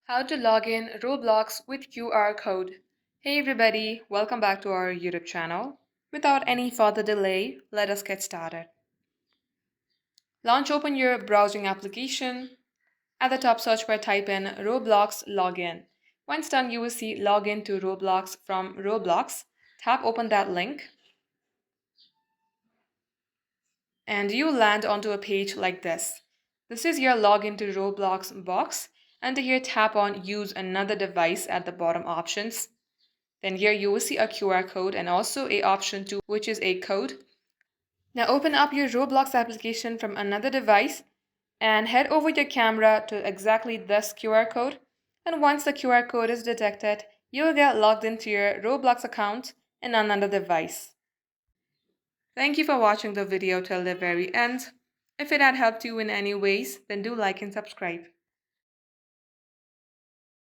How to log in Roblox with QR code. Hey everybody, welcome back to our YouTube channel. Without any further delay, let us get started. Launch open your browsing application. At the top search bar type in Roblox login. Once done, you will see login to Roblox from Roblox. Tap open that link and you will land onto a page like this. This is your login to Roblox box, and here tap on use another device at the bottom options. Then here you will see a QR code and also a option 2, which is a code. Now open up your Roblox application from another device and head over your camera to exactly this QR code. And once the QR code is detected, you will get logged into your Roblox account in another device. Thank you for watching the video till the very end. If it had helped you in any ways, then do like and subscribe.